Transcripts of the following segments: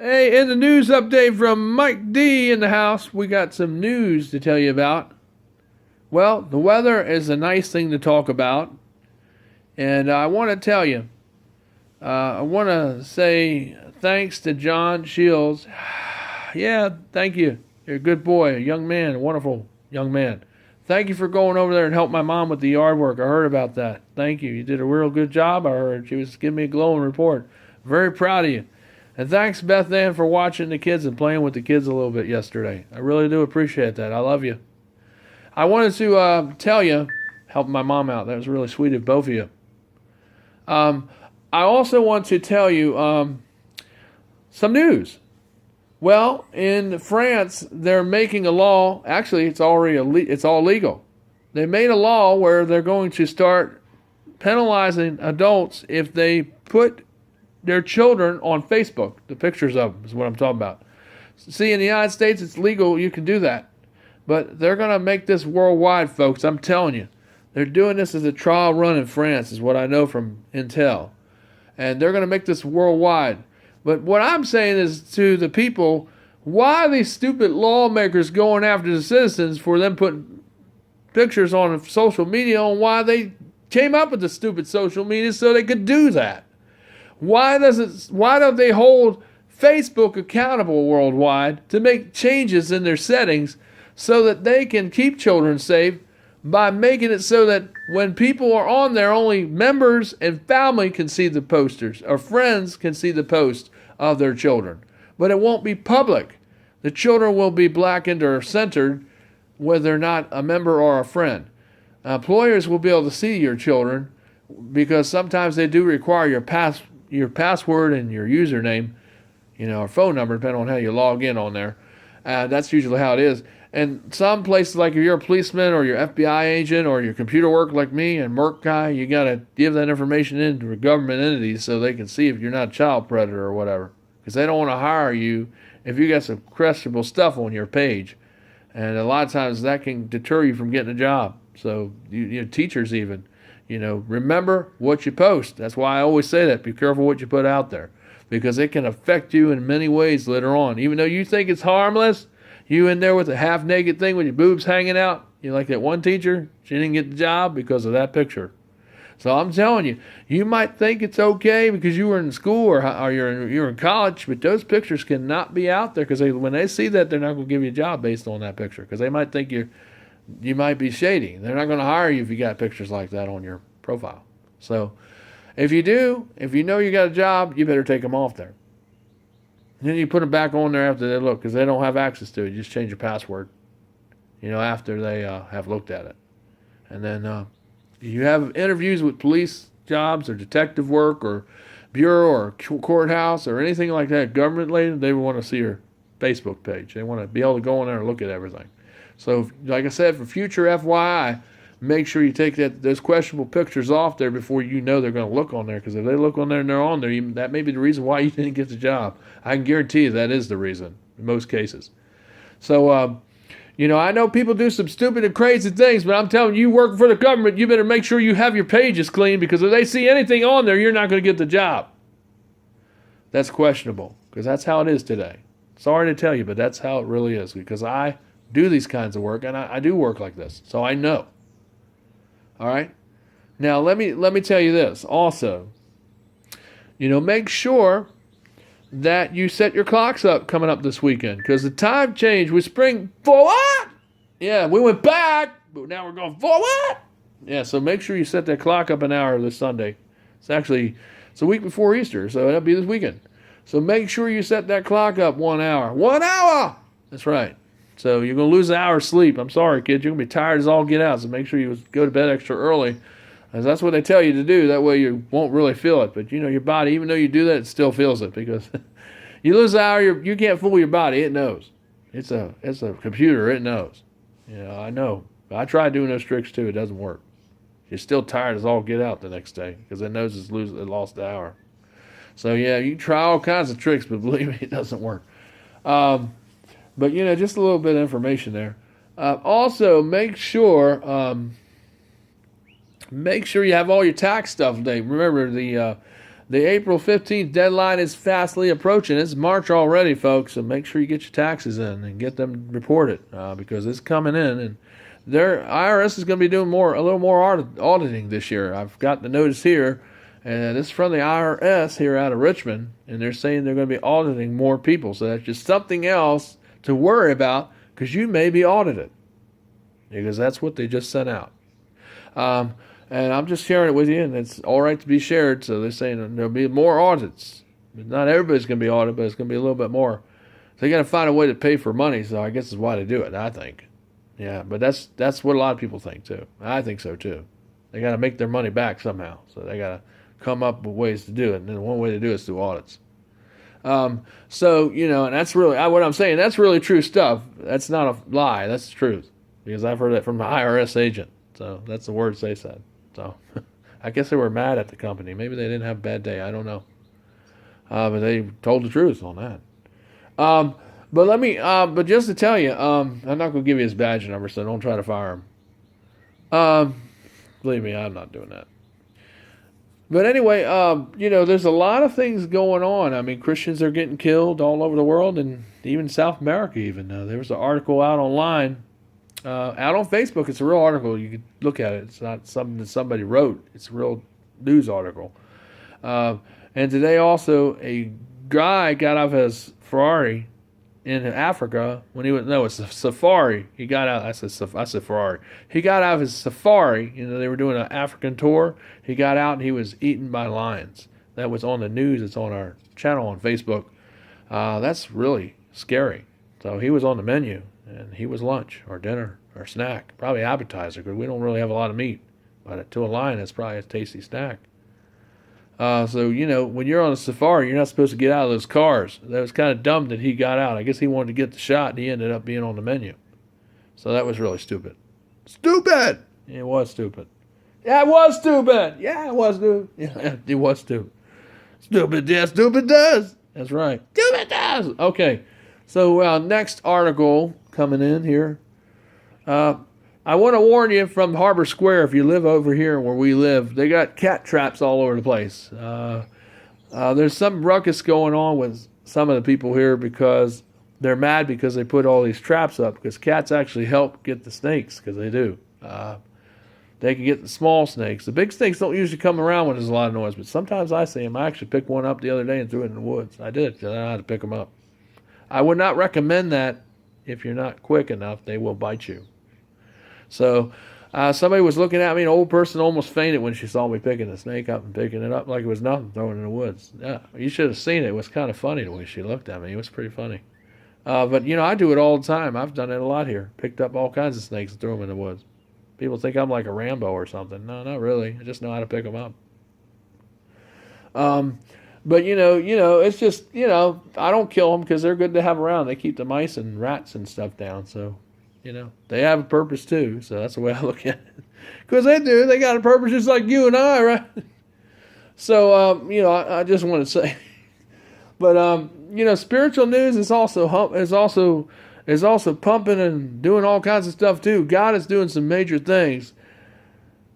Hey, in the news update from Mike D in the house, we got some news to tell you about. Well, the weather is a nice thing to talk about, and I want to tell you, I want to say thanks to John Shields. Yeah, thank you. You're a good boy, a young man, a wonderful young man. Thank you for going over there and helping my mom with the yard work. I heard about that. Thank you. You did a real good job, I heard. She was giving me a glowing report. Very proud of you. And thanks, Beth Ann, for watching the kids and playing with the kids a little bit yesterday. I really do appreciate that. I love you. I wanted to tell you, helping my mom out. That was really sweet of both of you. I also want to tell you some news. Well, in France, they're making a law. Actually, it's all legal. They made a law where they're going to start penalizing adults if they put their children on Facebook. The pictures of them is what I'm talking about. See, in the United States, it's legal. You can do that. But they're going to make this worldwide, folks. I'm telling you. They're doing this as a trial run in France, is what I know from Intel. And they're going to make this worldwide. But what I'm saying is to the people, why are these stupid lawmakers going after the citizens for them putting pictures on social media on why they came up with the stupid social media so they could do that? Why don't they hold Facebook accountable worldwide to make changes in their settings so that they can keep children safe by making it so that when people are on there, only members and family can see the posters, or friends can see the post of their children. But it won't be public. The children will be blackened or censored whether they're not a member or a friend. Employers will be able to see your children because sometimes they do require your password and your username, or phone number, depending on how you log in on there. That's usually how it is. And some places, like if you're a policeman or your FBI agent or your computer work like me and Merck guy, you got to give that information in to government entities so they can see if you're not a child predator or whatever. Because they don't want to hire you if you got some questionable stuff on your page. And a lot of times that can deter you from getting a job. So, teachers even, remember what you post. That's why I always say that. Be careful what you put out there. Because it can affect you in many ways later on. Even though you think it's harmless, you in there with a half-naked thing with your boobs hanging out. You like that one teacher? She didn't get the job because of that picture. So I'm telling you, you might think it's okay because you were in school or you're in college, but those pictures cannot be out there because when they see that, they're not going to give you a job based on that picture because they might think you might be shady. They're not going to hire you if you got pictures like that on your profile. So if you know you got a job, you better take them off there. And then you put them back on there after they look because they don't have access to it. You just change your password, after they have looked at it. And then you have interviews with police jobs or detective work or bureau or courthouse or anything like that, government related, they want to see your Facebook page. They want to be able to go in there and look at everything. So, like I said, for future FYI, make sure you take those questionable pictures off there before you know they're going to look on there. Because if they look on there and they're on there, that may be the reason why you didn't get the job. I can guarantee you that is the reason in most cases. So, I know people do some stupid and crazy things, but I'm telling you, working for the government, you better make sure you have your pages clean because if they see anything on there, you're not going to get the job. That's questionable because that's how it is today. Sorry to tell you, but that's how it really is because I do these kinds of work and I do work like this, so I know. All right. Now let me tell you this also. Make sure that you set your clocks up coming up this weekend because the time change with spring forward. Yeah, we went back, but now we're going forward. Yeah, so make sure you set that clock up an hour this Sunday. It's a week before Easter, so that'll be this weekend. So make sure you set that clock up 1 hour. 1 hour. That's right. So you're going to lose an hour's sleep. I'm sorry, kids. You're going to be tired as all get out. So make sure you go to bed extra early. Because that's what they tell you to do. That way you won't really feel it. But, your body, even though you do that, it still feels it. Because you lose an hour, you can't fool your body. It knows. It's a computer. It knows. I know. But I tried doing those tricks, too. It doesn't work. You're still tired as all get out the next day. Because it knows it lost an hour. So, yeah, you can try all kinds of tricks. But believe me, it doesn't work. But, just a little bit of information there. Also, make sure you have all your tax stuff today. Remember, The April 15th deadline is fastly approaching. It's March already, folks, so make sure you get your taxes in and get them reported because it's coming in. And their IRS is going to be doing a little more auditing this year. I've got the notice here, and it's from the IRS here out of Richmond, and they're saying they're going to be auditing more people. So that's just something else to worry about because you may be audited because that's what they just sent out. And I'm just sharing it with you, and it's all right to be shared. So they're saying there'll be more audits. Not everybody's going to be audited, but it's going to be a little bit more. So they got to find a way to pay for money. So I guess that's why they do it, I think. Yeah, but that's what a lot of people think too. I think so too. They got to make their money back somehow. So they got to come up with ways to do it. And one way to do it is through audits. So, and that's really, what I'm saying, that's really true stuff. That's not a lie. That's the truth. Because I've heard that from the IRS agent. So that's the words they said. So I guess they were mad at the company. Maybe they didn't have a bad day. I don't know. But they told the truth on that. But just to tell you, I'm not going to give you his badge number, so don't try to fire him. Believe me, I'm not doing that. But anyway, there's a lot of things going on. I mean, Christians are getting killed all over the world, and even South America even. There was an article out online, out on Facebook. It's a real article. You could look at it. It's not something that somebody wrote. It's a real news article. And today also, a guy got out of his Ferrari in Africa when he was, no, it's a safari. He got out, I said Ferrari. He got out of his safari. They were doing an African tour. He got out and he was eaten by lions. That was on the news. It's on our channel on Facebook. That's really scary. So he was on the menu, and he was lunch or dinner or snack, probably appetizer, because we don't really have a lot of meat. But to a lion, it's probably a tasty snack. So, when you're on a safari, you're not supposed to get out of those cars. That was kind of dumb that he got out. I guess he wanted to get the shot, and he ended up being on the menu. So that was really stupid. Stupid! It was stupid. Yeah, it was stupid. Yeah, it was stupid. Yeah, it was stupid. Stupid, yeah, stupid does. That's right. Stupid does. Okay. So next article coming in here. I want to warn you from Harbor Square, if you live over here where we live, they got cat traps all over the place. There's some ruckus going on with some of the people here because they're mad because they put all these traps up, because cats actually help get the snakes, because they do. They can get the small snakes. The big snakes don't usually come around when there's a lot of noise, but sometimes I see them. I actually picked one up the other day and threw it in the woods. I did, because I know how to pick them up. I would not recommend that if you're not quick enough. They will bite you. So somebody was looking at me. An old person almost fainted when she saw me picking the snake up and picking it up like it was nothing, throwing it in the woods. Yeah, you should have seen it. It was kind of funny the way she looked at me. It was pretty funny. But, I do it all the time. I've done it a lot here. Picked up all kinds of snakes and threw them in the woods. People think I'm like a Rambo or something. No, not really. I just know how to pick them up. But, it's just, I don't kill them because they're good to have around. They keep the mice and rats and stuff down, so... they have a purpose too, so that's the way I look at it. Because they do. They got a purpose just like you and I, right? So, I just want to say. But, spiritual news is also pumping and doing all kinds of stuff too. God is doing some major things.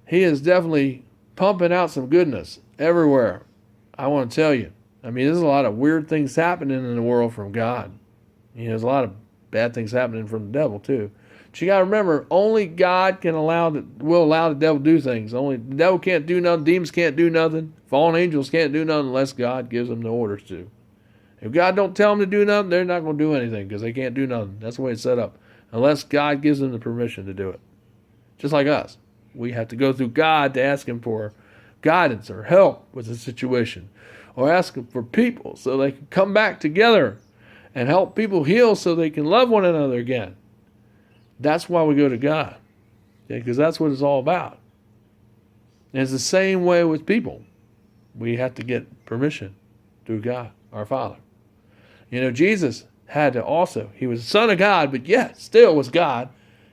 He is definitely pumping out some goodness everywhere. I want to tell you. I mean, there's a lot of weird things happening in the world from God. There's a lot of bad things happening from the devil too. But you got to remember, only God will allow the devil to do things. Only the devil can't do nothing. Demons can't do nothing. Fallen angels can't do nothing unless God gives them the orders to. If God don't tell them to do nothing, they're not going to do anything because they can't do nothing. That's the way it's set up. Unless God gives them the permission to do it. Just like us. We have to go through God to ask him for guidance or help with the situation. Or ask him for people so they can come back together and help people heal so they can love one another again. That's why we go to God. Because that's what it's all about. And it's the same way with people. We have to get permission through God, our Father. Jesus had to also, he was the Son of God, but yet still was God.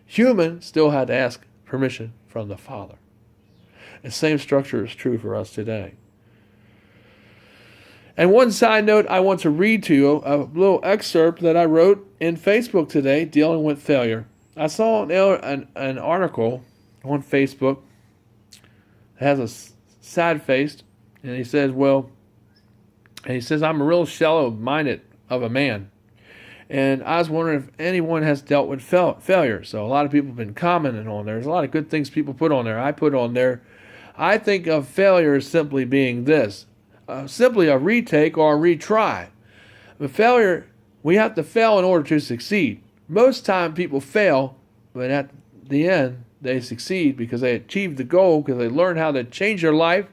Human still had to ask permission from the Father. The same structure is true for us today. And one side note, I want to read to you a little excerpt that I wrote in Facebook today dealing with failure. I saw an article on Facebook that has a sad face, and he says, well, And he says, I'm a real shallow-minded of a man. And I was wondering if anyone has dealt with failure. So a lot of people have been commenting on there. There's a lot of good things people put on there. I put on there, I think of failure as simply being this, simply a retake or a retry. But failure, we have to fail in order to succeed. Most time people fail, but at the end, they succeed because they achieved the goal, because they learned how to change their life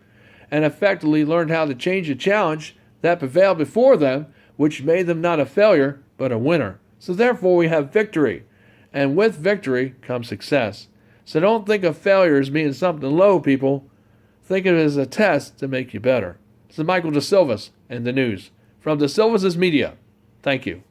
and effectively learned how to change the challenge that prevailed before them, which made them not a failure, but a winner. So therefore, we have victory. And with victory comes success. So don't think of failure as being something low, people. Think of it as a test to make you better. This is Michael DeSilvis and the news from DeSilvis Media. Thank you.